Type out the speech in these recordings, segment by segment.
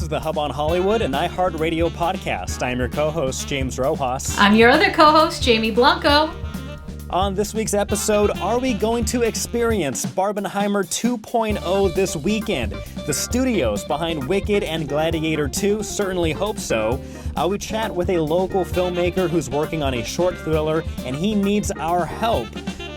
is the Hub on Hollywood, an iHeartRadio podcast. I'm your co-host, James Rojas. I'm your other co-host, Jamie Blanco. On this week's episode, are we going to experience Barbenheimer 2.0 this weekend? The studios behind Wicked and Gladiator 2 certainly hope so. We chat with a local filmmaker who's working on a short thriller, and he needs our help.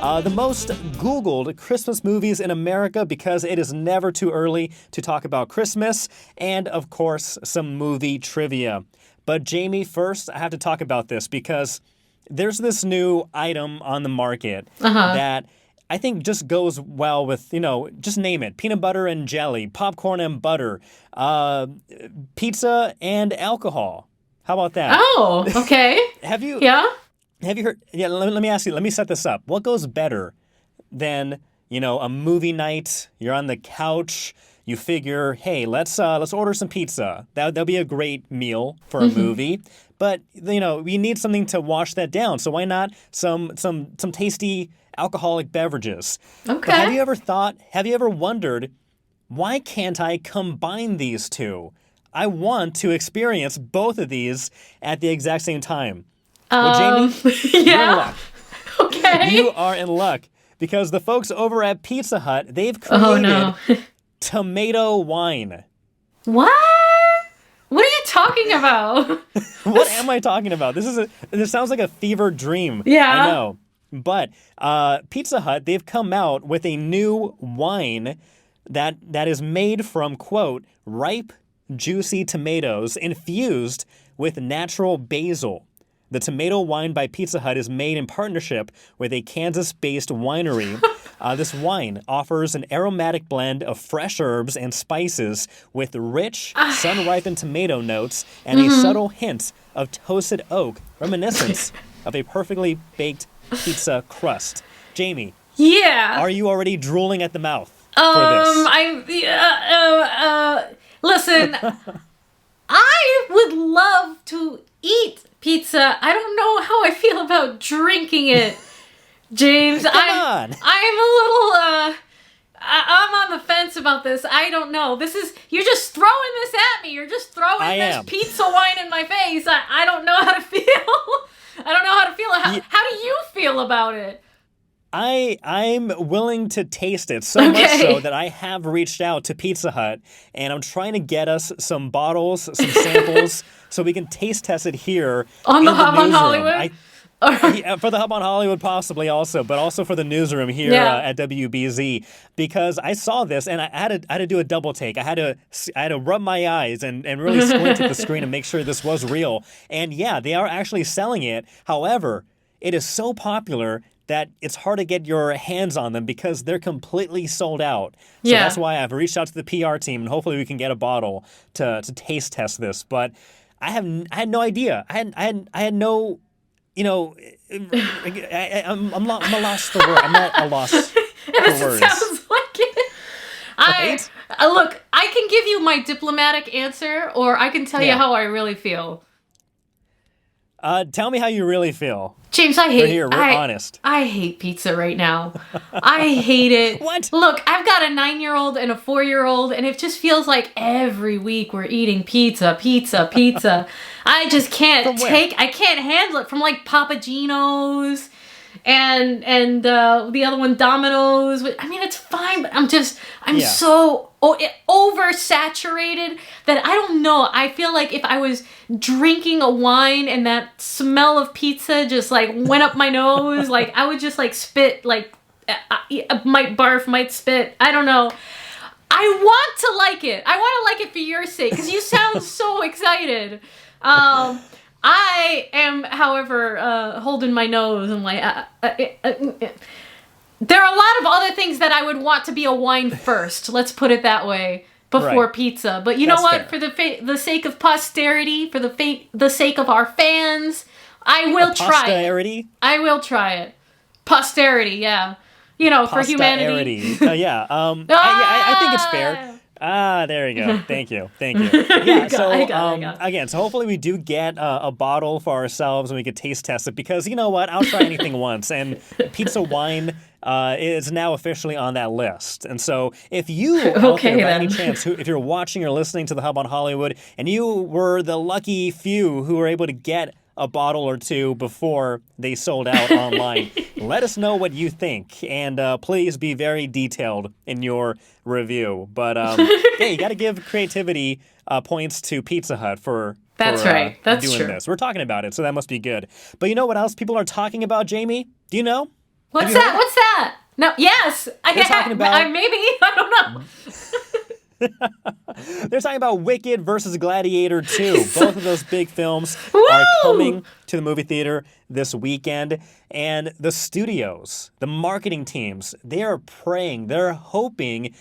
The most Googled Christmas movies in America, because it is never too early to talk about Christmas, and of course, some movie trivia. But Jamie, first, I have to talk about this because there's this new item on the market that I think just goes well with, just name it. Peanut butter and jelly, popcorn and butter, pizza and alcohol. How about that? Oh, okay. Have you heard? Yeah, let me ask you. Let me set this up. What goes better than a movie night? You're on the couch. You figure, hey, let's order some pizza. That'll be a great meal for a movie. But we need something to wash that down. So why not some tasty alcoholic beverages? Okay. But have you ever wondered, why can't I combine these two? I want to experience both of these at the exact same time. Well, Jamie, yeah. You're in luck. Okay. You are in luck because the folks over at Pizza Hut, they've created tomato wine. What? What are you talking about? What am I talking about? This sounds like a fever dream. Yeah. I know. But Pizza Hut, they've come out with a new wine that is made from, quote, ripe, juicy tomatoes infused with natural basil. The tomato wine by Pizza Hut is made in partnership with a Kansas-based winery. This wine offers an aromatic blend of fresh herbs and spices with rich, sun-ripened tomato notes and a subtle hint of toasted oak, reminiscent of a perfectly baked pizza crust. Jamie, are you already drooling at the mouth for this? Listen, I would love to eat pizza. I don't know how I feel about drinking it, James. Come on. I'm a little, I'm on the fence about this. I don't know. You're just throwing this at me. You're just throwing this pizza wine in my face. I don't know how to feel. I don't know how to feel. How do you feel about it? I'm willing to taste it so much so that I have reached out to Pizza Hut and I'm trying to get us some bottles, some samples, so we can taste test it here on the Hub on Hollywood. For the Hub on Hollywood possibly also, but also for the newsroom here at WBZ, because I saw this and I had to do a double take. I had to rub my eyes and really squint at the screen and make sure this was real. And yeah, they are actually selling it. However, it is so popular that it's hard to get your hands on them because they're completely sold out. So that's why I've reached out to the PR team and hopefully we can get a bottle to taste test this. But I had no idea. I had no, I'm a loss for words. I'm not a loss for words. Sounds like it. Right? Look, I can give you my diplomatic answer, or I can tell you how I really feel. Tell me how you really feel. James, We're honest. I hate pizza right now. I hate it. What? Look, I've got a 9-year-old and a 4-year-old, and it just feels like every week we're eating pizza. I just can't I can't handle it. From like Papa Gino's and the other one, Domino's. I mean, it's fine, but I'm so oversaturated that I don't know. I feel like if I was drinking a wine and that smell of pizza just like went up my nose, like I would just like spit, like I might barf, might spit. I don't know. I want to like it. I want to like it for your sake because you sound so excited. I am, however, holding my nose and like, there are a lot of other things that I would want to be a wine first. Let's put it that way before pizza. But you know what? Fair. For the sake of posterity, for the sake of our fans, I will try it. I will try it. Posterity, yeah. For humanity. I think it's fair. There you go. Thank you. Yeah, again, so hopefully we do get a bottle for ourselves and we could taste test it because you know what? I'll try anything once. And pizza wine is now officially on that list. And so if you, out there, by any chance, if you're watching or listening to The Hub on Hollywood and you were the lucky few who were able to get a bottle or two before they sold out online, let us know what you think, and please be very detailed in your review. But yeah, you got to give creativity points to Pizza Hut for doing this. We're talking about it, so that must be good. But you know what else people are talking about, Jamie? Do you know? What's that? No, yes, maybe I don't know. They're talking about Wicked versus Gladiator 2. Both of those big films are coming to the movie theater this weekend. And the studios, the marketing teams, they are praying, they're hoping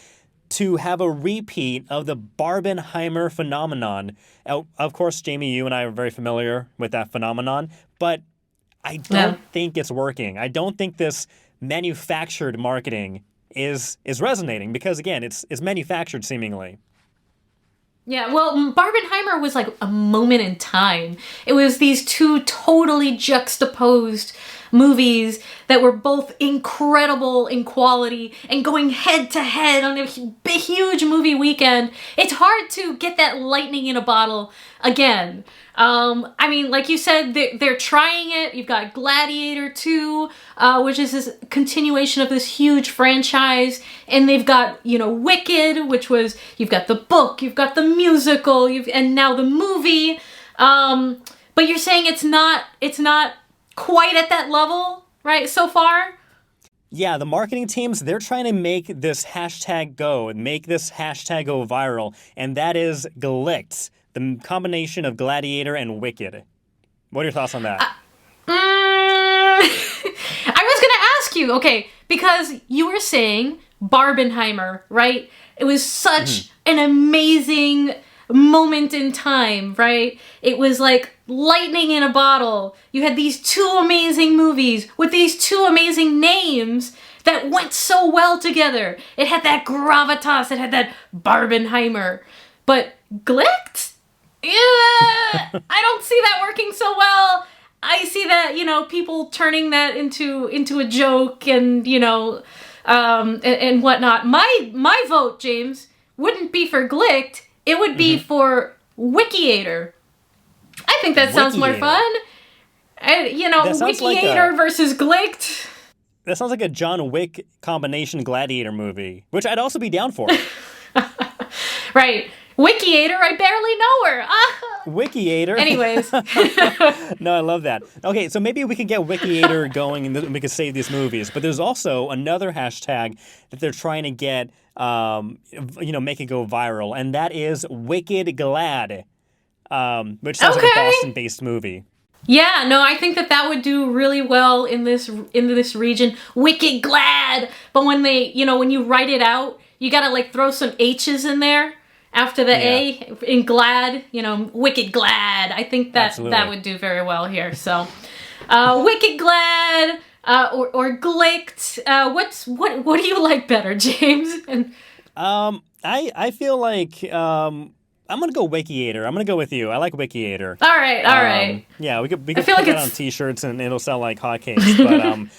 to have a repeat of the Barbenheimer phenomenon. Of course, Jamie, you and I are very familiar with that phenomenon, but I don't think it's working. I don't think this manufactured marketing is resonating because, again, it's manufactured seemingly. Yeah, well, Barbenheimer was like a moment in time. It was these two totally juxtaposed movies that were both incredible in quality and going head to head on a huge movie weekend. It's hard to get that lightning in a bottle again. I mean, like you said, they're trying it. You've got Gladiator 2, which is this continuation of this huge franchise. And they've got, Wicked, which was, you've got the book, you've got the musical, and now the movie. But you're saying it's not quite at that level, right, so far? Yeah, the marketing teams, they're trying to make this hashtag go and make this hashtag go viral. And that is Glicked. The combination of Gladiator and Wicked. What are your thoughts on that? I was going to ask you, okay, because you were saying Barbenheimer, right? It was such an amazing moment in time, right? It was like lightning in a bottle. You had these two amazing movies with these two amazing names that went so well together. It had that gravitas. It had that Barbenheimer. But Glicked? Yeah, I don't see that working so well. I see that, people turning that into a joke and, and whatnot. My vote, James, wouldn't be for Glicked. It would be for Wickiator. I think that sounds more fun. Wickiator versus Glicked. That sounds like a John Wick combination Gladiator movie, which I'd also be down for. Right. Wickiator, I barely know her. Wickiator. Anyways. No, I love that. Okay, so maybe we could get Wickiator going and we could save these movies. But there's also another hashtag that they're trying to get, make it go viral, and that is Wicked Glad, which sounds like a Boston-based movie. Yeah, no, I think that would do really well in this region. Wicked Glad. But when when you write it out, you gotta throw some H's in there. After the A in Glad, Wicked Glad. I think that would do very well here. So, Wicked Glad or Glicked. What do you like better, James? And I feel like I'm gonna go Wickiator. I'm gonna go with you. I like Wickiator. All right. Yeah, we could put that on T-shirts and it'll sell like hotcakes.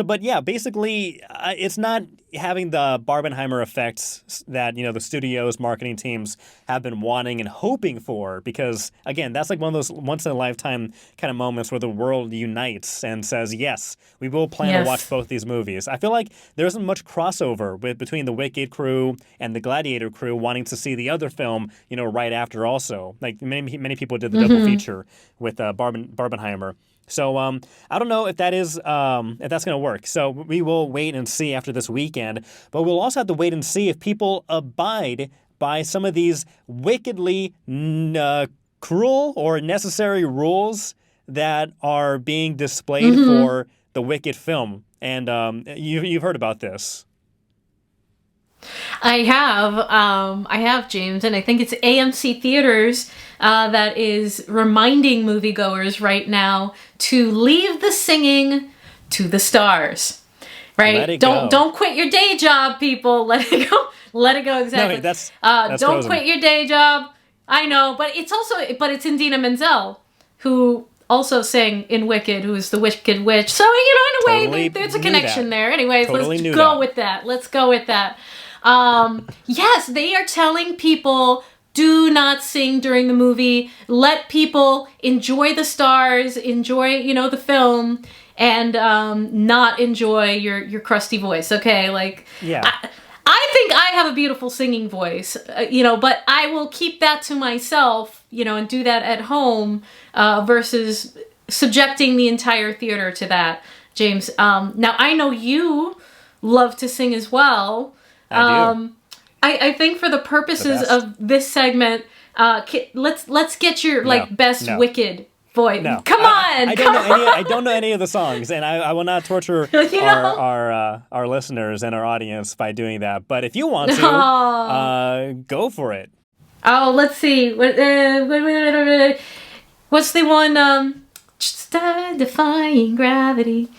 But basically, it's not having the Barbenheimer effects that the studios, marketing teams have been wanting and hoping for. Because again, that's like one of those once in a lifetime kind of moments where the world unites and says, yes, we will plan to watch both these movies. I feel like there isn't much crossover between the Wicked crew and the Gladiator crew wanting to see the other film, right after. Also, like many people did the double feature with Barbenheimer. So I don't know if that's going to work. So we will wait and see after this weekend. But we'll also have to wait and see if people abide by some of these wickedly cruel or necessary rules that are being displayed for the Wicked film. And you've heard about this. I have, James, and I think it's AMC Theaters that is reminding moviegoers right now to leave the singing to the stars. Right? Don't quit your day job, people. Let Let it go, exactly. No, that's don't Frozen. quit your day job. I know, but it's Indina Menzel, who also sang in Wicked, who is the Wicked Witch. So, in a way, there's a connection there. Anyways, let's go with that. Let's go with that. Yes, they are telling people, do not sing during the movie. Let people enjoy the stars, enjoy, the film, and not enjoy your crusty voice, okay? Like, yeah. I think I have a beautiful singing voice, but I will keep that to myself, and do that at home versus subjecting the entire theater to that, James. Now, I know you love to sing as well. I do. I think for the purposes of this segment, let's get your best Wicked voice. No. Come on! I don't know any of the songs, and I will not torture our listeners and our audience by doing that. But if you want to, go for it. Oh, let's see. What's the one? Just defying gravity.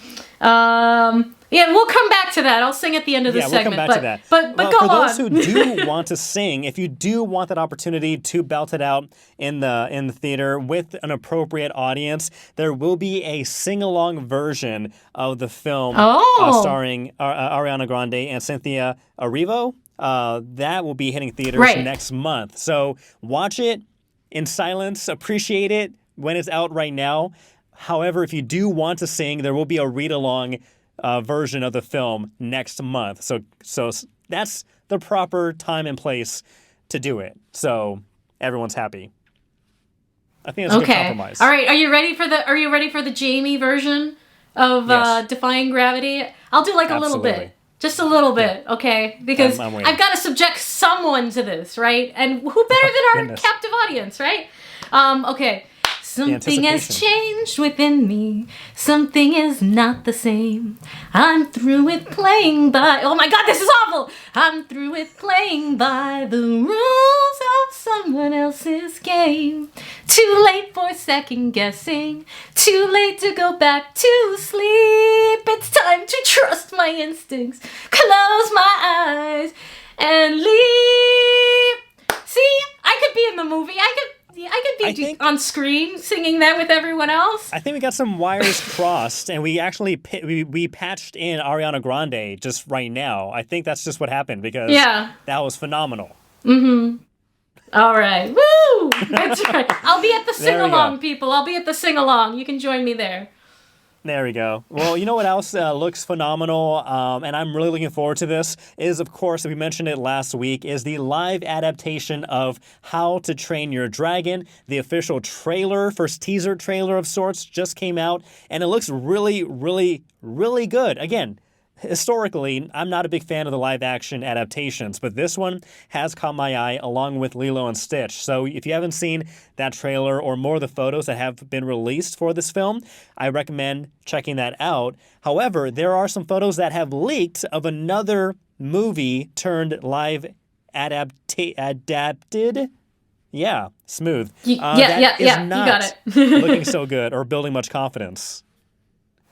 Yeah, we'll come back to that. I'll sing at the end of the segment. We'll come back to that. But go for on. those who do want to sing, if you do want that opportunity to belt it out in the theater with an appropriate audience, there will be a sing-along version of the film starring Ariana Grande and Cynthia Erivo. That will be hitting theaters next month. So watch it in silence, appreciate it when it's out right now. However, if you do want to sing, there will be a read-along version of the film next month. So that's the proper time and place to do it. So everyone's happy. I think that's a good compromise. All right. Are you ready for the Jamie version of Defying Gravity? I'll do a little bit. Just a little bit, okay? Because I've got to subject someone to this, right? And who better than our captive audience, right? Okay. Something has changed within me. Something is not the same. I'm through with playing by... Oh my God, this is awful! I'm through with playing by the rules of someone else's game. Too late for second guessing. Too late to go back to sleep. It's time to trust my instincts. Close my eyes and leave. See, I could be in the movie. I could be on screen singing that with everyone else. I think we got some wires crossed, and we actually we patched in Ariana Grande just right now. I think that's just what happened because that was phenomenal. Mm-hmm. All right. Woo! That's right. I'll be at the sing-along, people. I'll be at the sing-along. You can join me there. There we go. Well, you know what else looks phenomenal, and I'm really looking forward to this, is, of course, we mentioned it last week, is the live adaptation of How to Train Your Dragon. The official trailer, first teaser trailer of sorts, just came out, and it looks really, really, really good. Again, historically, I'm not a big fan of the live-action adaptations, but this one has caught my eye along with Lilo and Stitch. So if you haven't seen that trailer or more of the photos that have been released for this film, I recommend checking that out. However, there are some photos that have leaked of another movie turned live adapted. Yeah, smooth. You got it. Looking so good or building much confidence.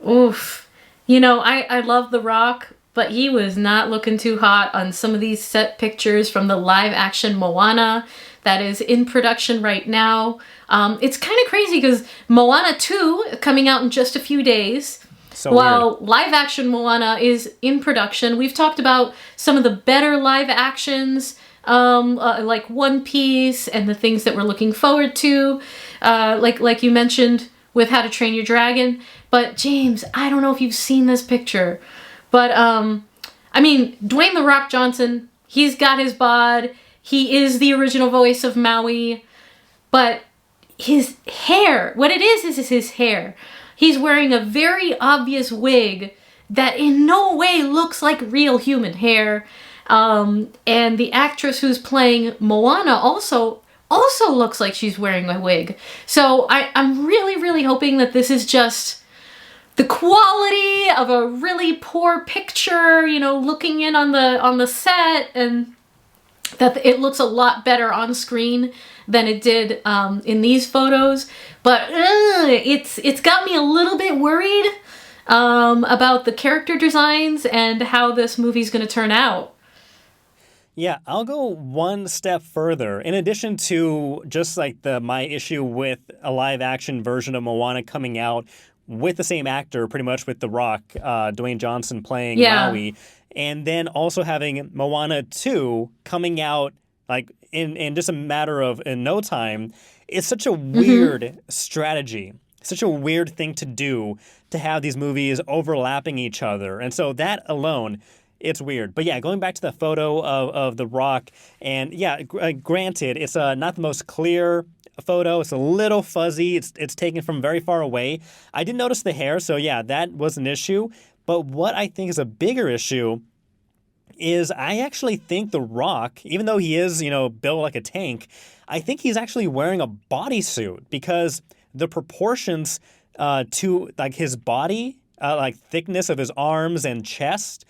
Oof. I love The Rock, but he was not looking too hot on some of these set pictures from the live-action Moana that is in production right now. It's kind of crazy because Moana 2 coming out in just a few days. While live-action Moana is in production, we've talked about some of the better live actions, like One Piece and the things that we're looking forward to, like you mentioned with How to Train Your Dragon. But James, I don't know if you've seen this picture, but Dwayne "The Rock" Johnson, he's got his bod. He is the original voice of Maui, but his hair, what it is his hair. He's wearing a very obvious wig that in no way looks like real human hair. And the actress who's playing Moana also looks like she's wearing a wig. So I'm really, really hoping that this is just the quality of a really poor picture, looking in on the set, and that it looks a lot better on screen than it did in these photos. But it's got me a little bit worried about the character designs and how this movie's going to turn out. Yeah, I'll go one step further. In addition to just like my issue with a live action version of Moana coming out with the same actor, pretty much with The Rock, Dwayne Johnson playing Yeah. Maui, and then also having Moana 2 coming out like in just a matter of in no time, it's such a weird strategy. Such a weird thing to do to have these movies overlapping each other. And so that alone, it's weird. But yeah, going back to the photo of The Rock, and yeah, granted, it's not the most clear photo. It's a little fuzzy. It's taken from very far away. I did notice the hair, so yeah, that was an issue. But what I think is a bigger issue is I actually think The Rock, even though he is, built like a tank, I think he's actually wearing a bodysuit because the proportions to like his body, like thickness of his arms and chest,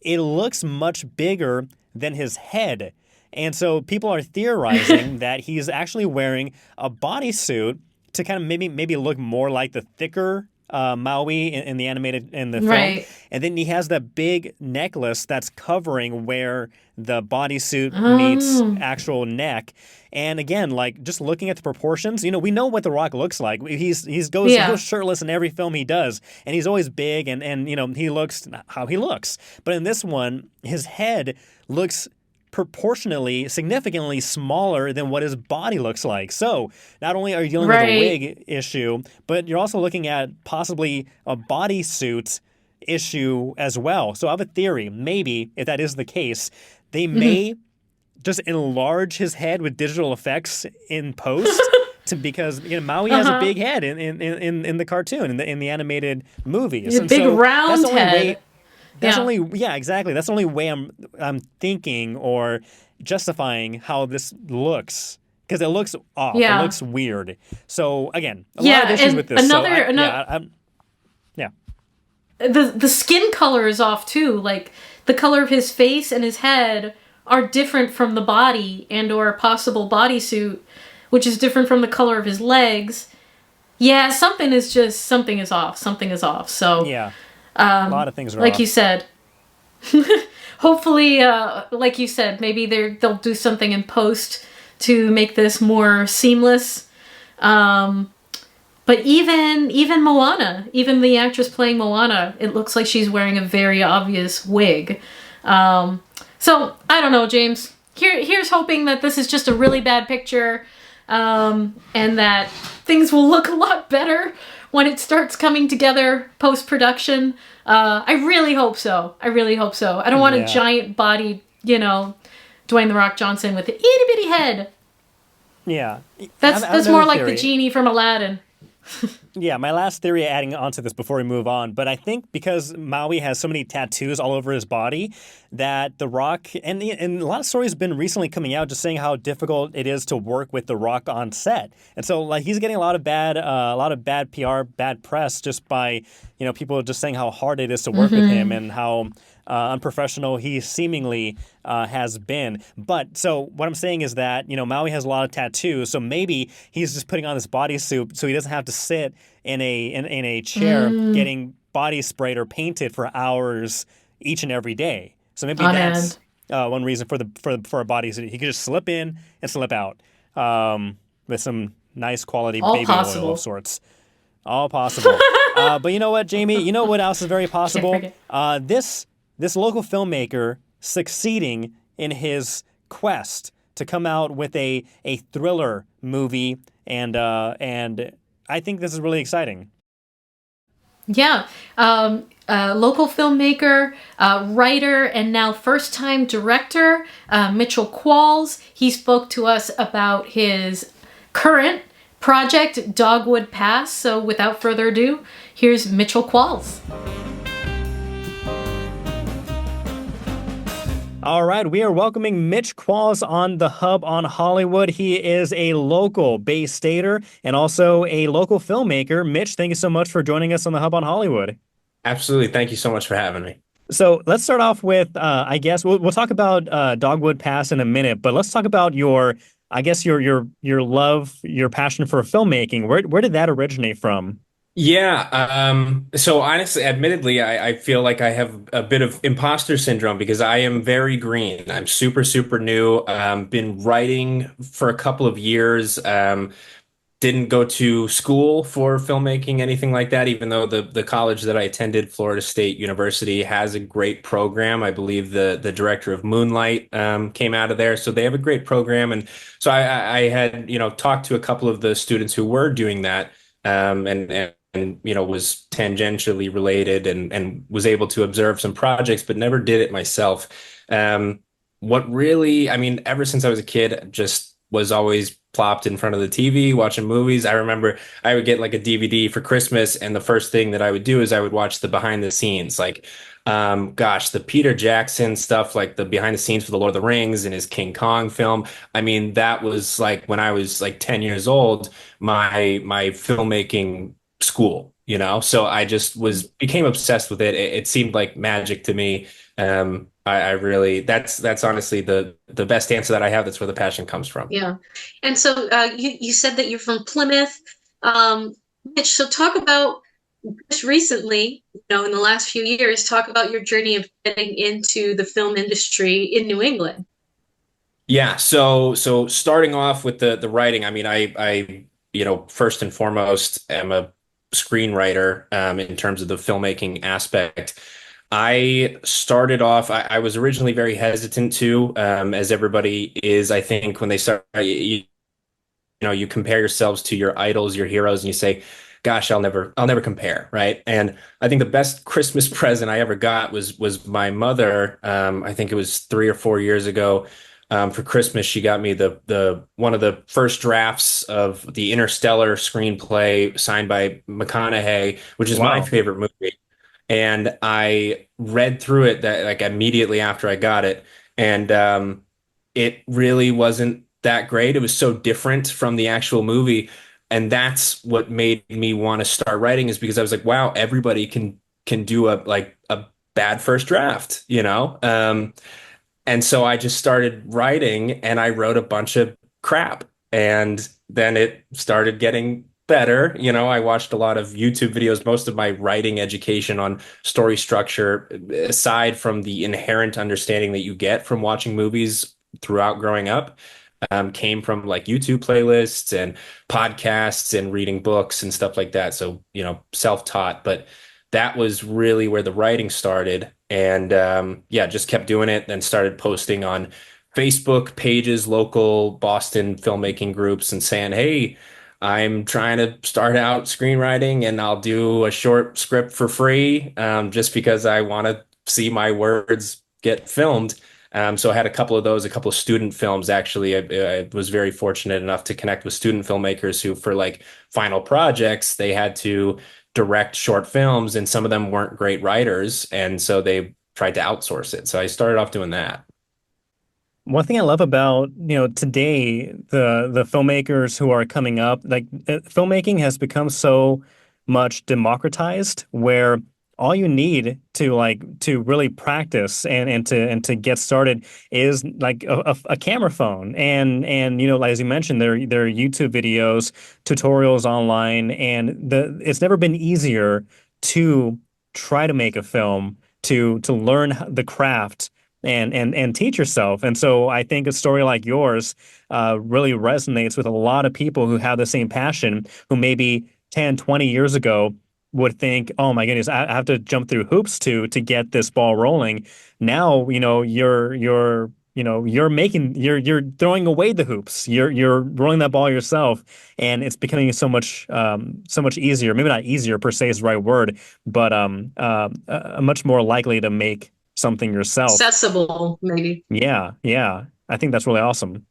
it looks much bigger than his head. And so people are theorizing that he's actually wearing a bodysuit to kind of maybe look more like the thicker Maui in the animated in the film. Right. And then he has that big necklace that's covering where the bodysuit meets actual neck. And again, like just looking at the proportions, we know what The Rock looks like. He goes shirtless in every film he does, and he's always big, and he looks how he looks. But in this one, his head looks proportionally, significantly smaller than what his body looks like. So not only are you dealing with a wig issue, but you're also looking at possibly a bodysuit issue as well. So I have a theory. Maybe, if that is the case, they may just enlarge his head with digital effects in post because Maui has a big head in the cartoon, in the animated movies. A big round head. Exactly. That's the only way I'm thinking or justifying how this looks, because it looks off. Yeah. It looks weird. So again, a lot of issues with this. The skin color is off too. Like the color of his face and his head are different from the body and or a possible bodysuit, which is different from the color of his legs. Yeah, something is off. Something is off. So yeah. A lot of things are like off. you said. Hopefully, like you said, maybe they'll do something in post to make this more seamless. But even Moana, even the actress playing Moana, it looks like she's wearing a very obvious wig. So I don't know, James. Here's hoping that this is just a really bad picture, and that things will look a lot better when it starts coming together post-production. I really hope so. I don't want a giant body, Dwayne "The Rock" Johnson with an itty-bitty head. Yeah. That's more like the genie from Aladdin. Yeah, my last theory adding on to this before we move on, but I think because Maui has so many tattoos all over his body that The Rock, and a lot of stories have been recently coming out just saying how difficult it is to work with The Rock on set. And so like he's getting a lot of bad PR, bad press just by, people just saying how hard it is to work with him and how unprofessional he seemingly has been. But so what I'm saying is that, Maui has a lot of tattoos, so maybe he's just putting on this bodysuit so he doesn't have to sit in a chair getting body sprayed or painted for hours each and every day. So maybe that's one reason for a bodysuit. He could just slip in and slip out with some nice quality baby oil of sorts. All possible. But you know what, Jamie? You know what else is very possible? This local filmmaker succeeding in his quest to come out with a thriller movie, and I think this is really exciting. Yeah. Local filmmaker, writer, and now first-time director, Mitch Qualls. He spoke to us about his current project, Dogwood Pass. So without further ado, here's Mitch Qualls. All right, we are welcoming Mitch Qualls on the Hub on Hollywood. He is a local Bay Stater and also a local filmmaker. Mitch, thank you so much for joining us on the Hub on Hollywood. Absolutely. Thank you so much for having me. So let's start off with, I guess, we'll talk about Dogwood Pass in a minute, but let's talk about your love, your passion for filmmaking. Where did that originate from? Yeah. So honestly, admittedly, I feel like I have a bit of imposter syndrome because I am very green. I'm super, super new. Been writing for a couple of years. Didn't go to school for filmmaking, anything like that, even though the college that I attended, Florida State University, has a great program. I believe the director of Moonlight came out of there. So they have a great program. And so I had, talked to a couple of the students who were doing that and was tangentially related and was able to observe some projects, but never did it myself. What really, I mean, ever since I was a kid, just was always plopped in front of the TV watching movies. I remember I would get like a DVD for Christmas, and the first thing that I would do is I would watch the behind the scenes, like the Peter Jackson stuff, like the behind the scenes for the Lord of the Rings and his King Kong film. I mean, that was like when I was like 10 years old, my filmmaking school, so I just became obsessed with it. It seemed like magic to me. I really, that's honestly the best answer that I have. That's where the passion comes from. Yeah. And so you said that you're from Plymouth. Mitch, so talk about just recently, in the last few years, talk about your journey of getting into the film industry in New England. Yeah, so starting off with the writing, I mean, I first and foremost am a screenwriter in terms of the filmmaking aspect. I started off, I was originally very hesitant to, as everybody is, I think, when they start, you compare yourselves to your idols, your heroes, and you say, gosh, I'll never compare, right? And I think the best Christmas present I ever got was my mother. I think it was 3 or 4 years ago. For Christmas, she got me the one of the first drafts of the Interstellar screenplay signed by McConaughey, which is my Wow. favorite movie. And I read through it that like immediately after I got it, and it really wasn't that great. It was so different from the actual movie, and that's what made me want to start writing. Is because I was like, wow, everybody can do a bad first draft, and so I just started writing, and I wrote a bunch of crap. And then it started getting better. I watched a lot of YouTube videos. Most of my writing education on story structure, aside from the inherent understanding that you get from watching movies throughout growing up, came from like YouTube playlists and podcasts and reading books and stuff like that. So, self-taught. But that was really where the writing started. And yeah, just kept doing it, then started posting on Facebook pages, local Boston filmmaking groups, and saying, hey, I'm trying to start out screenwriting and I'll do a short script for free, just because I want to see my words get filmed. So I had a couple of those, a couple of student films, actually. I was very fortunate enough to connect with student filmmakers who, for like final projects, they had to direct short films, and some of them weren't great writers. And so they tried to outsource it. So I started off doing that. One thing I love about, today, the filmmakers who are coming up, like filmmaking has become so much democratized where all you need to really practice and to get started is like a camera phone and like, as you mentioned, there are YouTube videos, tutorials online, and it's never been easier to try to make a film, to learn the craft and teach yourself. And so I think a story like yours really resonates with a lot of people who have the same passion, who maybe 10, 20 years ago would think, oh my goodness, I have to jump through hoops to get this ball rolling. Now, you're throwing away the hoops. You're rolling that ball yourself, and it's becoming so much easier. Maybe not easier per se is the right word, but much more likely to make something yourself. Accessible, maybe. Yeah, yeah. I think that's really awesome.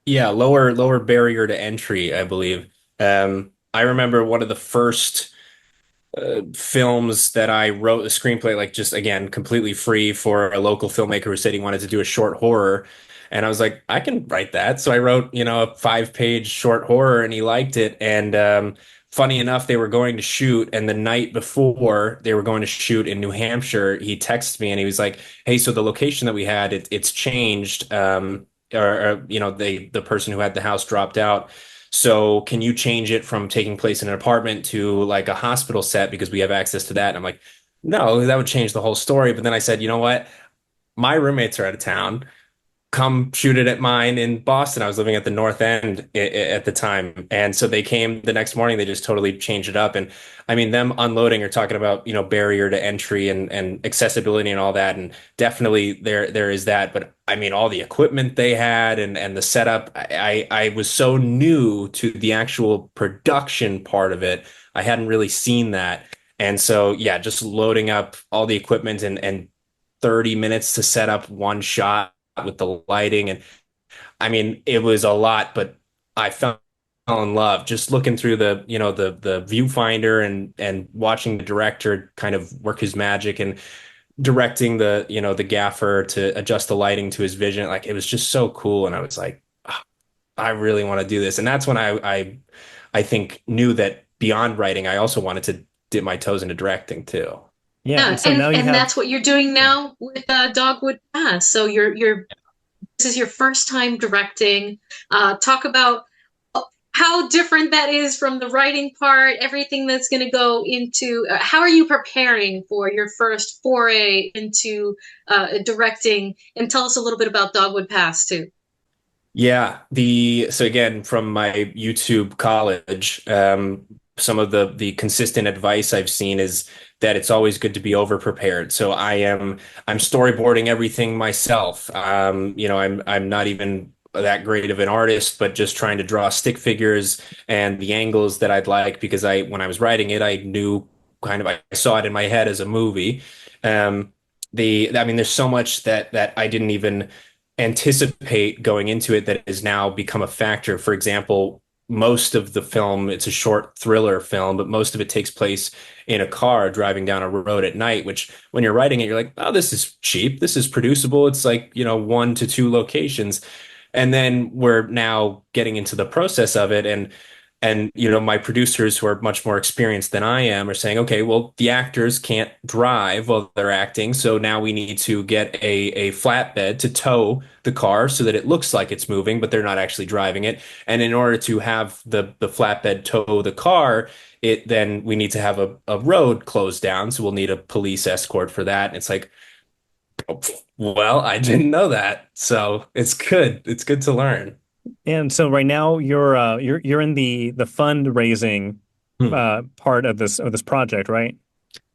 Yeah, lower barrier to entry, I believe. I remember one of the first films that I wrote a screenplay, like just again, completely free for a local filmmaker who said he wanted to do a short horror. And I was like, I can write that. So I wrote, a 5-page short horror, and he liked it. And funny enough, they were going to shoot. And the night before they were going to shoot in New Hampshire, he texted me and he was like, hey, so the location that we had, it's changed. The person who had the house dropped out. So can you change it from taking place in an apartment to like a hospital set because we have access to that? And I'm like, no, that would change the whole story. But then I said, you know what? My roommates are out of town. Come shoot it at mine in Boston. I was living at the North End at the time. And so they came the next morning, they just totally changed it up. And I mean, them unloading or talking about, barrier to entry and accessibility and all that. And definitely there is that. But I mean, all the equipment they had and the setup, I was so new to the actual production part of it. I hadn't really seen that. And so, yeah, just loading up all the equipment and 30 minutes to set up one shot with the lighting. And I mean, it was a lot, but I fell in love just looking through the viewfinder and watching the director kind of work his magic and directing the gaffer to adjust the lighting to his vision. Like it was just so cool. And I was like, "Oh, I really want to do this." And that's when I think knew that beyond writing, I also wanted to dip my toes into directing too. Yeah, Yeah, and so now you and have. that's what you're doing now with Dogwood Pass. So this is your first time directing. Talk about how different that is from the writing part, everything that's going to go into. How are you preparing for your first foray into directing? And tell us a little bit about Dogwood Pass too. Yeah, so again, from my YouTube college, some of the consistent advice I've seen is that it's always good to be over prepared. So I'm storyboarding everything myself. I'm not even that great of an artist, but just trying to draw stick figures and the angles that I'd like because when I was writing it, I knew I saw it in my head as a movie. I mean, there's so much that I didn't even anticipate going into it that has now become a factor. For example, most of the film, it's a short thriller film, but most of it takes place in a car driving down a road at night, which when you're writing it, you're like, oh, this is cheap. This is producible. It's like, 1 to 2 locations. And then we're now getting into the process of it. And my producers who are much more experienced than I am are saying, okay, well, the actors can't drive while they're acting, so now we need to get a flatbed to tow the car so that it looks like it's moving, but they're not actually driving it. And in order to have the flatbed tow the car, then we need to have a road closed down, so we'll need a police escort for that. And it's like, oh, well, I didn't know that, so it's good. It's good to learn. And so right now you're in the fundraising Hmm. part of this project, right?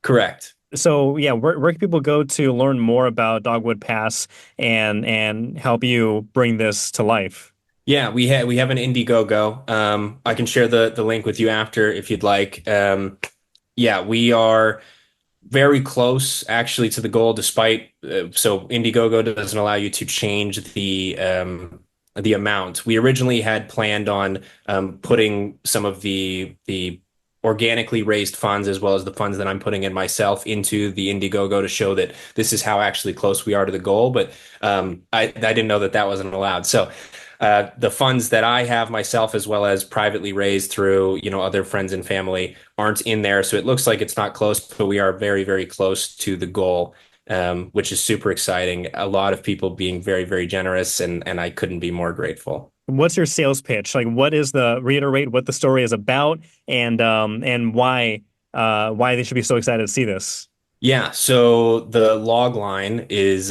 Correct. So yeah, where can people go to learn more about Dogwood Pass and help you bring this to life? Yeah, we have an Indiegogo. I can share the link with you after if you'd like. Yeah, we are very close actually to the goal, despite so Indiegogo doesn't allow you to change the amount. We originally had planned on putting some of the organically raised funds as well as the funds that I'm putting in myself into the Indiegogo to show that this is how actually close we are to the goal. But I didn't know that wasn't allowed. So the funds that I have myself, as well as privately raised through, other friends and family, aren't in there. So it looks like it's not close, but we are very, very close to the goal, which is super exciting. A lot of people being very, very generous, and I couldn't be more grateful. What's your sales pitch? Like, reiterate what the story is about and why they should be so excited to see this. Yeah, so the log line is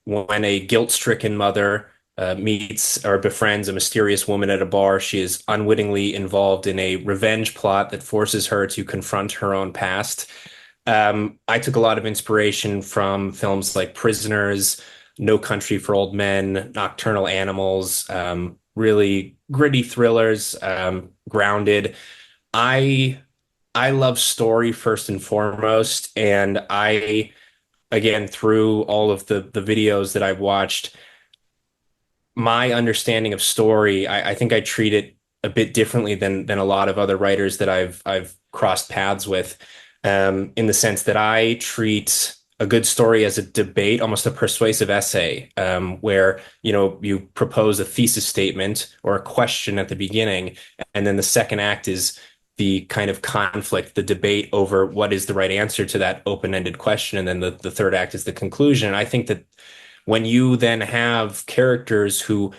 when a guilt-stricken mother meets or befriends a mysterious woman at a bar, she is unwittingly involved in a revenge plot that forces her to confront her own past. I took a lot of inspiration from films like Prisoners, No Country for Old Men, Nocturnal Animals, really gritty thrillers, grounded. I I love story first and foremost, and again, through all of the videos that I've watched, my understanding of story, I think I treat it a bit differently than a lot of other writers that I've crossed paths with, in the sense that I treat a good story as a debate, almost a persuasive essay, where you propose a thesis statement or a question at the beginning, and then the second act is the kind of conflict, the debate over what is the right answer to that open-ended question, and then the third act is the conclusion. And I think that when you then have characters who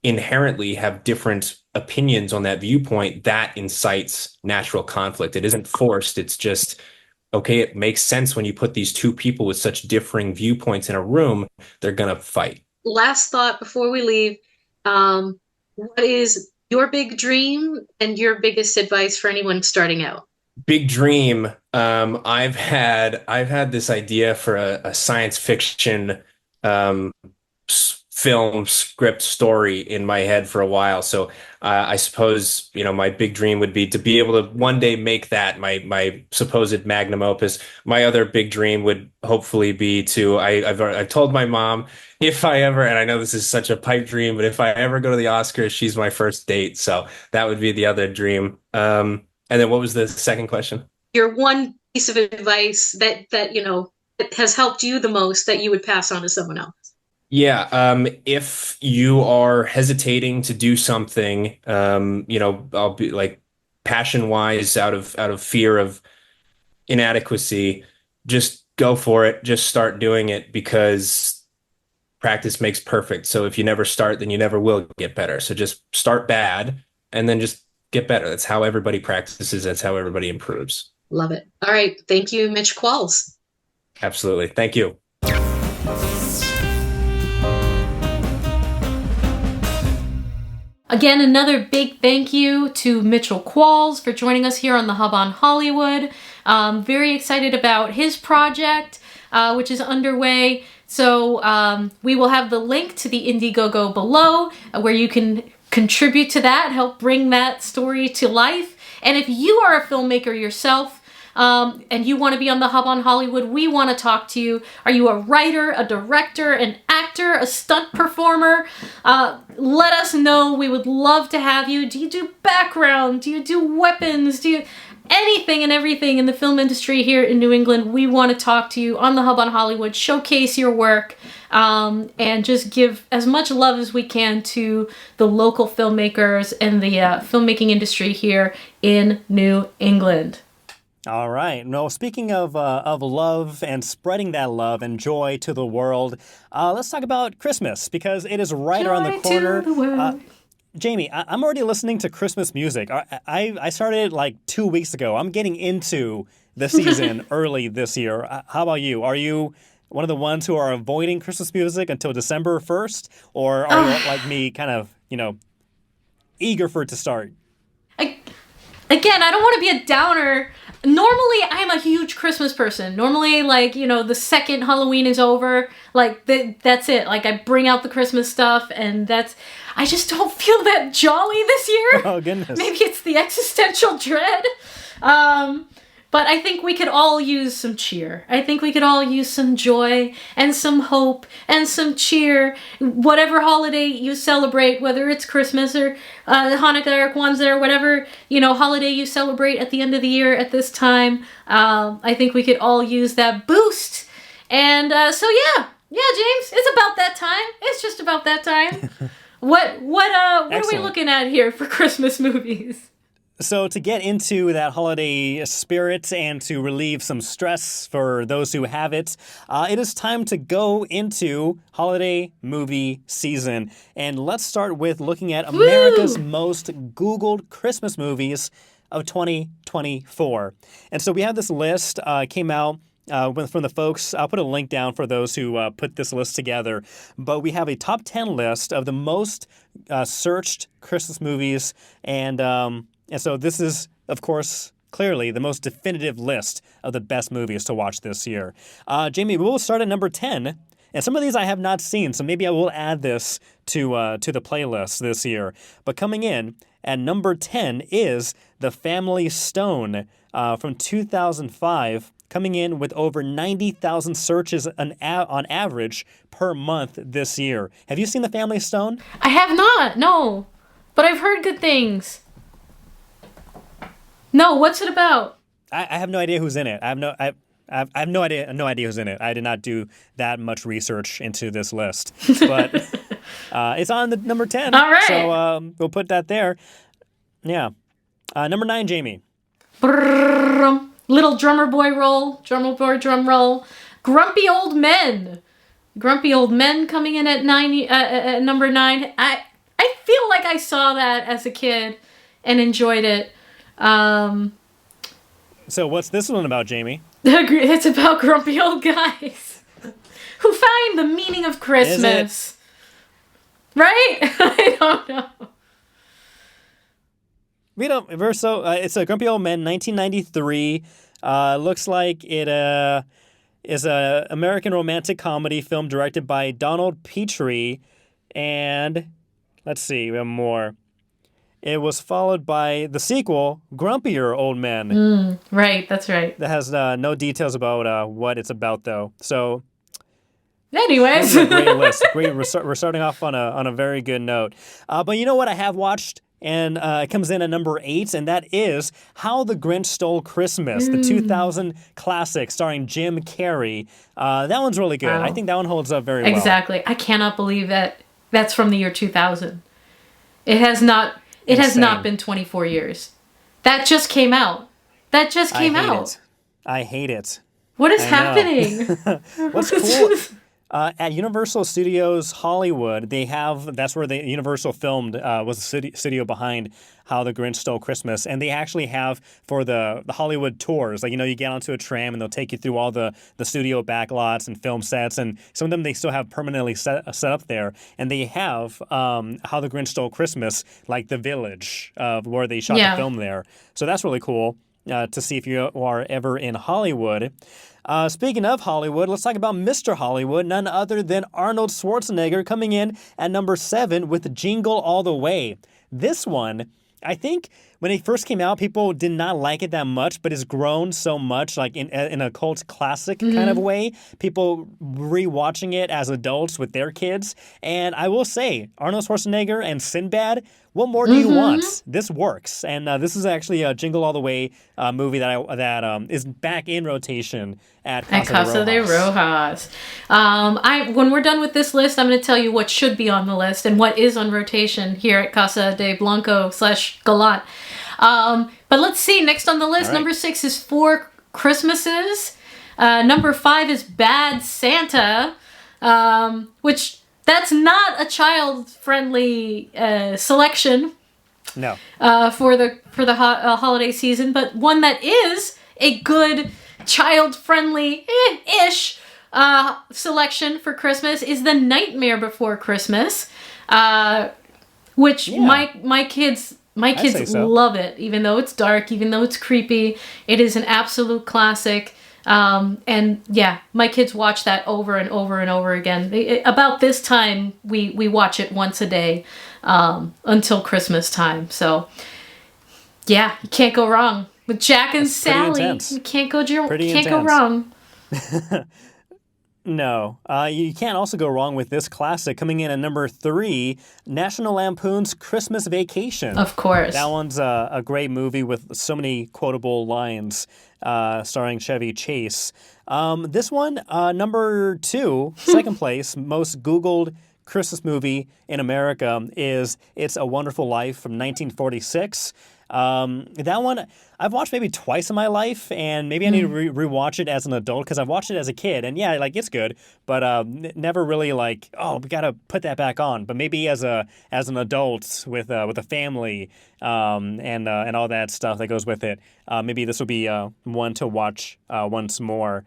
inherently have different opinions on that viewpoint, that incites natural conflict. It isn't forced. It's just, okay, it makes sense when you put these two people with such differing viewpoints in a room, they're going to fight. Last thought before we leave. What is your big dream and your biggest advice for anyone starting out? Big dream. I've had this idea for a science fiction film script story in my head for a while. So I suppose, my big dream would be to be able to one day make that my supposed magnum opus. My other big dream would hopefully be to, I've told my mom, if I ever, and I know this is such a pipe dream, but if I ever go to the Oscars, she's my first date. So that would be the other dream. And then what was the second question? Your one piece of advice that that has helped you the most that you would pass on to someone else. Yeah, if you are hesitating to do something, I'll be like passion-wise, out of fear of inadequacy, just go for it. Just start doing it, because practice makes perfect. So if you never start, then you never will get better. So just start bad and then just get better. That's how everybody practices. That's how everybody improves. Love it. All right. Thank you, Mitch Qualls. Absolutely. Thank you. Again, another big thank you to Mitchell Qualls for joining us here on the Hub on Hollywood. Very excited about his project, which is underway. So we will have the link to the Indiegogo below, where you can contribute to that, help bring that story to life. And if you are a filmmaker yourself, and you want to be on the Hub on Hollywood, we want to talk to you. Are you a writer, a director, an actor, a stunt performer? Let us know. We would love to have you. Do you do background? Do you do weapons? Do you anything and everything in the film industry here in New England? We want to talk to you on the Hub on Hollywood, showcase your work, and just give as much love as we can to the local filmmakers and the filmmaking industry here in New England. All right. Well, speaking of love and spreading that love and joy to the world, let's talk about Christmas, because it is right around the corner. To the world. Jamie, I'm already listening to Christmas music. I started like 2 weeks ago. I'm getting into the season early this year. How about you? Are you one of the ones who are avoiding Christmas music until December 1st? Or are you like me, kind of, eager for it to start? Again, I don't want to be a downer. Normally, I'm a huge Christmas person. Normally, the second Halloween is over, that's it. Like, I bring out the Christmas stuff, and I just don't feel that jolly this year. Oh, goodness. Maybe it's the existential dread. But I think we could all use some cheer. I think we could all use some joy and some hope and some cheer. Whatever holiday you celebrate, whether it's Christmas or Hanukkah or Kwanzaa or whatever, holiday you celebrate at the end of the year at this time, I think we could all use that boost. And so yeah, James, it's about that time. It's just about that time. What are we looking at here for Christmas movies? So to get into that holiday spirit and to relieve some stress for those who have it, it is time to go into holiday movie season. And let's start with looking at America's most Googled Christmas movies of 2024. And so we have this list, came out from the folks. I'll put a link down for those who put this list together. But we have a top 10 list of the most searched Christmas movies. And so this is, of course, clearly the most definitive list of the best movies to watch this year. Jamie, we will start at number 10. And some of these I have not seen, so maybe I will add this to the playlist this year. But coming in at number 10 is The Family Stone from 2005, coming in with over 90,000 searches on average per month this year. Have you seen The Family Stone? I have not, no. But I've heard good things. No, what's it about? I have no idea who's in it. I have no idea who's in it. I did not do that much research into this list, but it's on the number 10. All right. So we'll put that there. Yeah. Number 9, Jamie. Brrr, little drummer boy roll, drummer boy drum roll. Grumpy Old Men. Grumpy Old Men coming in at number 9. I feel like I saw that as a kid and enjoyed it. So what's this one about, Jamie? It's about grumpy old guys who find the meaning of Christmas. Right? I don't know. It's a Grumpy Old Men, 1993. Looks like it is a American romantic comedy film directed by Donald Petrie, and let's see, we have more. It was followed by the sequel, Grumpier Old Men. Right, that's right. That has no details about what it's about, though. So, anyways, this is a great list. Great. We're starting off on a very good note. But you know what I have watched? And it comes in at number 8, and that is How the Grinch Stole Christmas, the 2000 classic starring Jim Carrey. That one's really good. Wow. I think that one holds up very well. Exactly. I cannot believe that that's from the year 2000. It has not. It has not been 24 years. That just came out. I hate it. What is happening? What's cool? At Universal Studios Hollywood, that's where the Universal filmed, was the studio behind How the Grinch Stole Christmas. And they actually have for the Hollywood tours, like, you get onto a tram and they'll take you through all the studio backlots and film sets. And some of them they still have permanently set up there. And they have How the Grinch Stole Christmas, like the village where they shot the film there. So that's really cool to see if you are ever in Hollywood. Speaking of Hollywood, let's talk about Mr. Hollywood, none other than Arnold Schwarzenegger, coming in at number 7 with Jingle All the Way. This one, I think when it first came out, people did not like it that much, but it's grown so much, like in a cult classic kind of way. People rewatching it as adults with their kids. And I will say, Arnold Schwarzenegger and Sinbad, what more do you want? This works. And this is actually a Jingle All the Way movie that is back in rotation at Casa de Rojas. When we're done with this list, I'm going to tell you what should be on the list and what is on rotation here at Casa de Blanco / Galat. But let's see. Next on the list, number 6 is Four Christmases. Number 5 is Bad Santa, which that's not a child-friendly selection. No. For the holiday season, but one that is a good child-friendly ish selection for Christmas is The Nightmare Before Christmas, which my kids love it, even though it's dark, even though it's creepy. It is an absolute classic. And yeah, my kids watch that over and over and over again. About this time, we watch it once a day, until Christmas time. So yeah, you can't go wrong with Jack and Sally. You can't go wrong. No. You can't also go wrong with this classic coming in at number 3, National Lampoon's Christmas Vacation. Of course. That one's a great movie with so many quotable lines, starring Chevy Chase. This one, number 2, second place, most Googled Christmas movie in America is It's a Wonderful Life from 1946. That one I've watched maybe twice in my life, and maybe I need to rewatch it as an adult because I've watched it as a kid, and yeah, like it's good, but never really like, oh, we gotta put that back on. But maybe as an adult with a family, and all that stuff that goes with it, maybe this will be one to watch once more.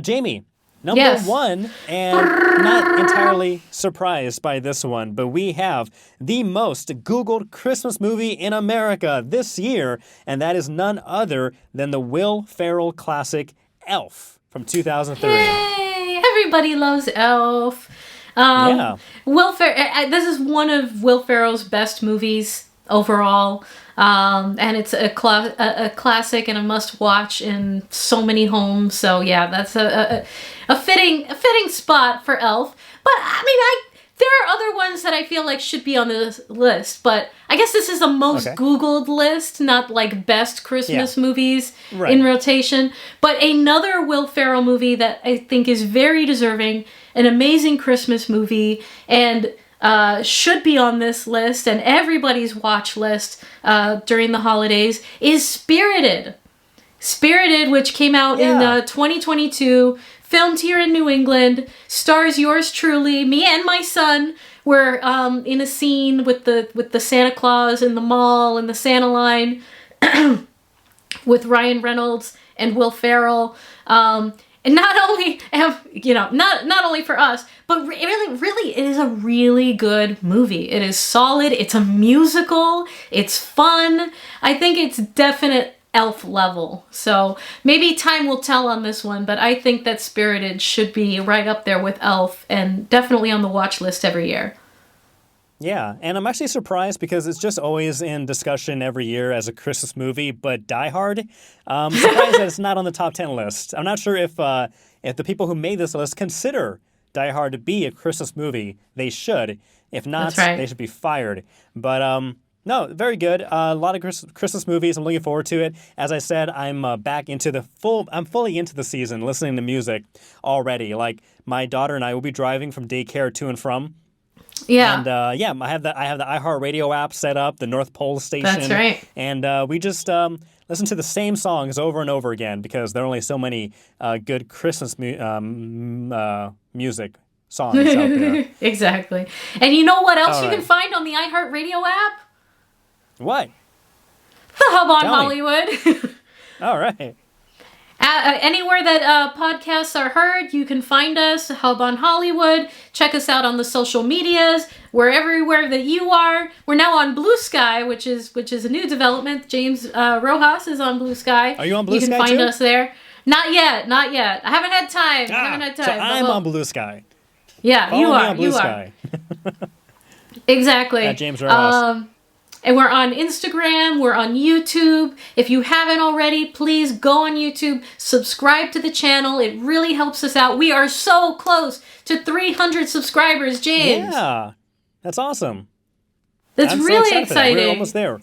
Jamie. Number 1, and not entirely surprised by this one, but we have the most Googled Christmas movie in America this year, and that is none other than the Will Ferrell classic Elf from 2003. Yay! Everybody loves Elf. This is one of Will Ferrell's best movies overall. And it's a classic and a must-watch in so many homes. So yeah, that's a fitting spot for Elf. But I mean, there are other ones that I feel like should be on this list. But I guess this is the most Googled list, not like best Christmas movies in rotation. But another Will Ferrell movie that I think is very deserving, an amazing Christmas movie, and should be on this list and everybody's watch list during the holidays is Spirited. Spirited, which came out in 2022, filmed here in New England, stars yours truly, me and my son, we're in a scene with the Santa Claus in the mall and the Santa line with Ryan Reynolds and Will Ferrell. And not only, not only for us, but really, it is a really good movie. It is solid. It's a musical. It's fun. I think it's definite Elf level. So maybe time will tell on this one, but I think that Spirited should be right up there with Elf and definitely on the watch list every year. Yeah, and I'm actually surprised because it's just always in discussion every year as a Christmas movie, but Die Hard, I'm surprised that it's not on the top 10 list. I'm not sure if the people who made this list consider Die Hard to be a Christmas movie. They should. If not, they should be fired. But no, very good. A lot of Christmas movies. I'm looking forward to it. As I said, I'm back into I'm fully into the season, listening to music already. Like, my daughter and I will be driving from daycare to and from. Yeah. And I have the iHeartRadio app set up, the North Pole station. That's right. And we just listen to the same songs over and over again because there are only so many good Christmas music songs out there. Exactly. And you know what else you can find on the iHeartRadio app? What? The Hub on Hollywood. All right. Anywhere that podcasts are heard, you can find us, Hub on Hollywood. Check us out on the social medias. We're everywhere that you are. We're now on Blue Sky, which is a new development. James Rojas is on Blue Sky. Are you on Blue Sky too? You can find us there. Not yet. I haven't had time. So I'm on Blue Sky. Yeah, Follow you me are. on Blue Sky. Exactly. James Rojas. And we're on Instagram, we're on YouTube. If you haven't already, please go on YouTube, subscribe to the channel. It really helps us out. We are so close to 300 subscribers, James. Yeah, that's awesome. That's really so exciting. We're almost there.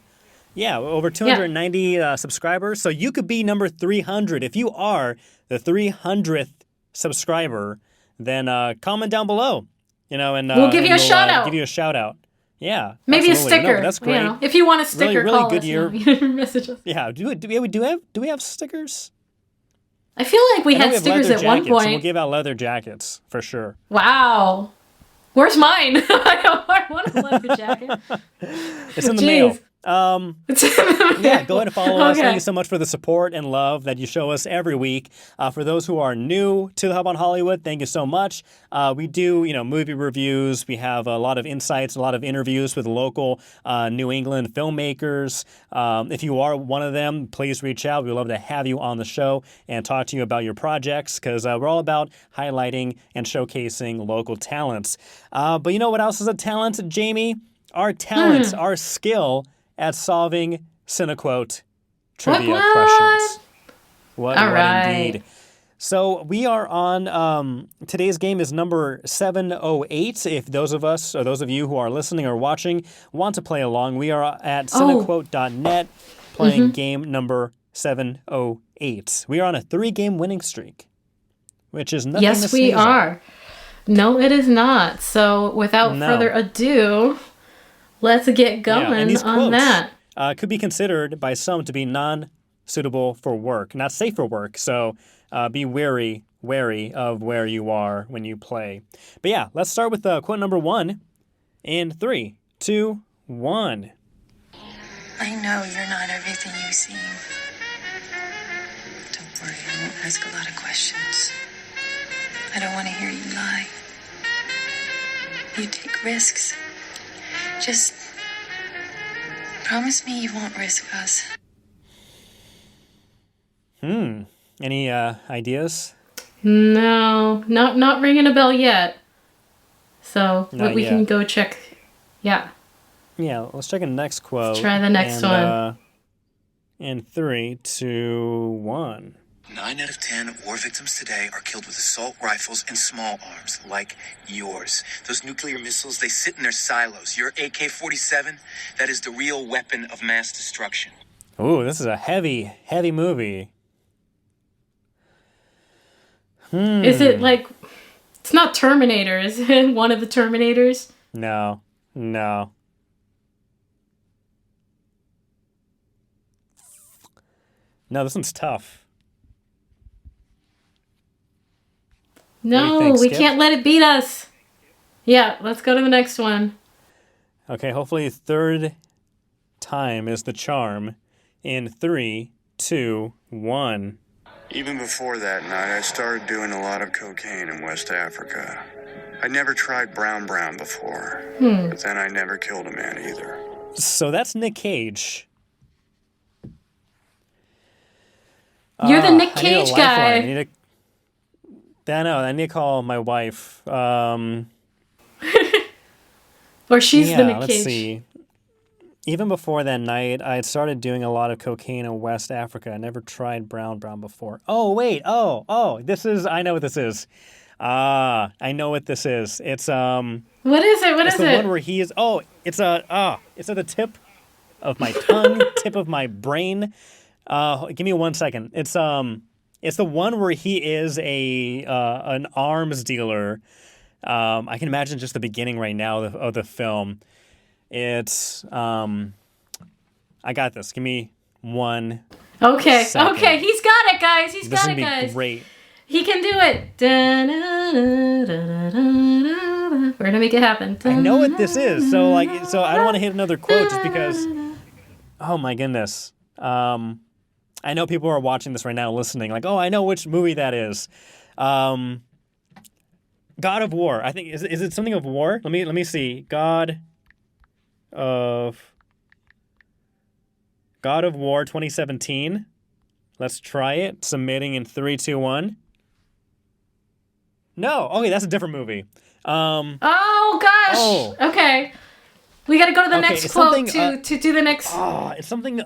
Yeah, over 290 subscribers. So you could be number 300. If you are the 300th subscriber, then comment down below. And we'll give you a shout out. Give you a shout out. Yeah, maybe absolutely. a sticker. No, that's great. If you want a sticker, really call good us. Year. Message us. Yeah. Do we have stickers? I feel like we had stickers at one point. We'll give out leather jackets for sure. Wow. Where's mine? I want a leather jacket. It's in the mail. Yeah, go ahead and follow us. Thank you so much for the support and love that you show us every week. For those who are new to the Hub on Hollywood, thank you so much. We do, movie reviews. We have a lot of insights, a lot of interviews with local New England filmmakers. If you are one of them, please reach out. We'd love to have you on the show and talk to you about your projects because we're all about highlighting and showcasing local talents. But you know what else is a talent, Jamie? Our talent, our skill at solving Cinequote trivia questions. What indeed. So we are on, today's game is number 708. If those of you who are listening or watching want to play along, we are at cinequote.net playing game number 708. We are on a 3-game winning streak, which is nothing to sneeze at. Yes, we are. No, it is not. So without further ado, let's get going on that. Could be considered by some to be non-suitable for work, not safe for work. So be wary of where you are when you play. But yeah, let's start with quote number 1 in 3, 2, 1. I know you're not everything you seem. Don't worry, I won't ask a lot of questions. I don't want to hear you lie. You take risks. Just promise me you won't risk us. Any ideas? No, not ringing a bell yet. So we can go check. Yeah. Yeah, let's check the next quote. Let's try the next one. In 3, 2, 1. 9 out of 10 war victims today are killed with assault rifles and small arms, like yours. Those nuclear missiles, they sit in their silos. Your AK-47, that is the real weapon of mass destruction. Ooh, this is a heavy movie. Is it like... It's not Terminator, is it? One of the Terminators? No. No, this one's tough. No, we can't let it beat us. Yeah, let's go to the next one. Okay, hopefully third time is the charm. In 3, 2, 1. Even before that night, I started doing a lot of cocaine in West Africa. I'd never tried brown before, but then I never killed a man either. So that's Nick Cage. You're the Nick I need a Cage lifeline. guy. I need to call my wife. Or she's the Nick Cage. Let's see. Even before that night, I had started doing a lot of cocaine in West Africa. I never tried brown before. Oh, wait. Oh, I know what this is. I know what this is. It's, What is it? it's the one where he is, it's at the tip of my tongue, tip of my brain. Give me 1 second. It's the one where he is an arms dealer. I can imagine just the beginning right now of the film. It's I got this. Give me 1 Okay, second. okay, he's got it, guys. He's This got is it, gonna be guys. great. He can do it. We're gonna make it happen. I know what this is. So I don't want to hit another quote just because. Oh my goodness. I know people are watching this right now, listening. Like, I know which movie that is. God of War. I think is it something of war? Let me see. God of War 2017. Let's try it. Submitting in 3, 2, 1. No. Okay, that's a different movie. Oh gosh. Oh. Okay. We got to go to the next it's quote something, to do the next. It's something.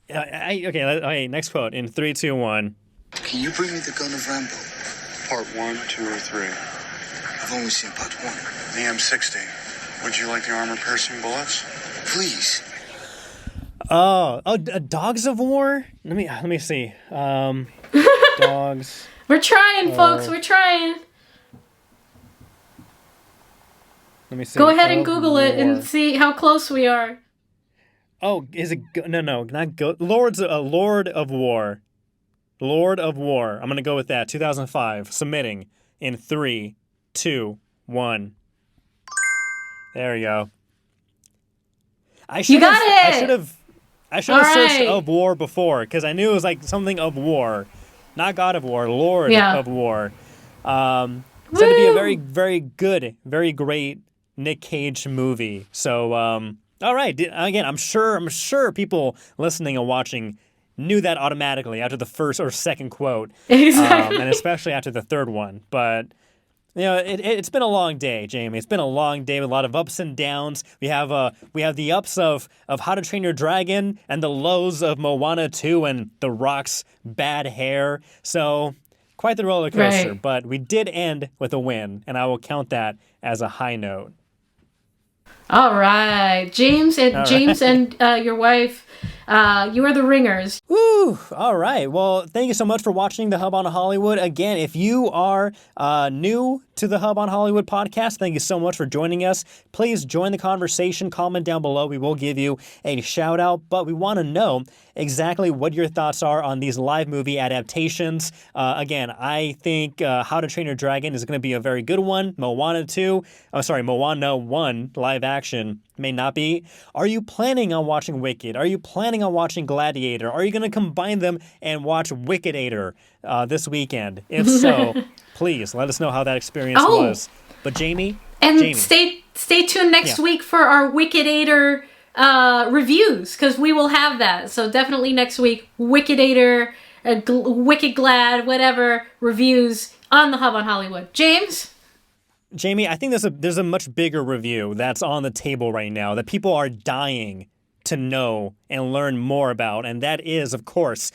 Okay. Next quote in 3, 2, 1. Can you bring me the gun of Rambo? Part 1, 2, or 3. I've only seen part 1. The M60. Would you like the armor-piercing bullets? Please. Dogs of War. Let me see. Dogs. We're trying, folks. We're trying. Let me see. Go ahead and Of Google it War. and see how close we are. Oh, is it? No, not go. Lord of War. Lord of War. I'm gonna go with that. 2005. Submitting in 3, 2, 1. There we go. You got it! I should have searched right. of War before because I knew it was like something of war, not God of War, Lord of War. Said to be a very, very good, very great Nick Cage movie. So, all right. Again, I'm sure people listening and watching knew that automatically after the first or second quote, Exactly. and especially after the third one. But it's been a long day, Jamie. It's been a long day with a lot of ups and downs. We have the ups of How to Train Your Dragon and the lows of Moana 2 and The Rock's bad hair. So quite the roller coaster. Right. But we did end with a win, and I will count that as a high note. All right, James and your wife, you are the ringers. Woo! All right. Well, thank you so much for watching the Hub on Hollywood. Again, if you are new to the Hub on Hollywood podcast, thank you so much for joining us. Please join the conversation. Comment down below. We will give you a shout out, but we want to know exactly what your thoughts are on these live movie adaptations. Again, I think How to Train Your Dragon is going to be a very good one. Moana 1 live action may not be. Are you planning on watching Wicked? Are you planning on watching Gladiator? Are you going to combine them and watch Wicked-ator this weekend? If so, please let us know how that experience was. But Jamie? Stay tuned next week for our Wicked-ator reviews, because we will have that. So definitely next week, Wicked-ator, Wicked Glad, whatever, reviews on the Hub on Hollywood. Jamie, I think there's a much bigger review that's on the table right now that people are dying to know and learn more about, and that is, of course,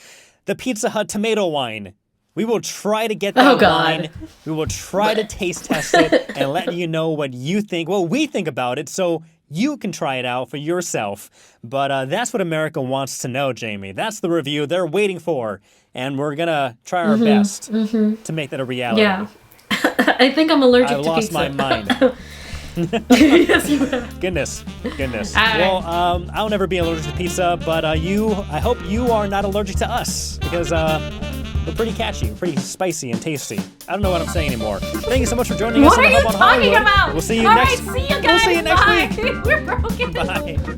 the Pizza Hut tomato wine. We will try to get that wine. We will try to taste test it and let you know what you think, what we think about it, so you can try it out for yourself. But that's what America wants to know, Jamie. That's the review they're waiting for, and we're going to try our best to make that a reality. Yeah. I think I'm allergic to pizza. I lost my mind. Yes, you have. Goodness. Right. Well, I'll never be allergic to pizza, but I hope you are not allergic to us, because We're pretty catchy, pretty spicy and tasty. I don't know what I'm saying anymore. Thank you so much for joining us. What on are the you Hub on talking Hollywood. about? We'll see you All next. right, see you guys. We'll see you next Bye. week. We're broken. Bye.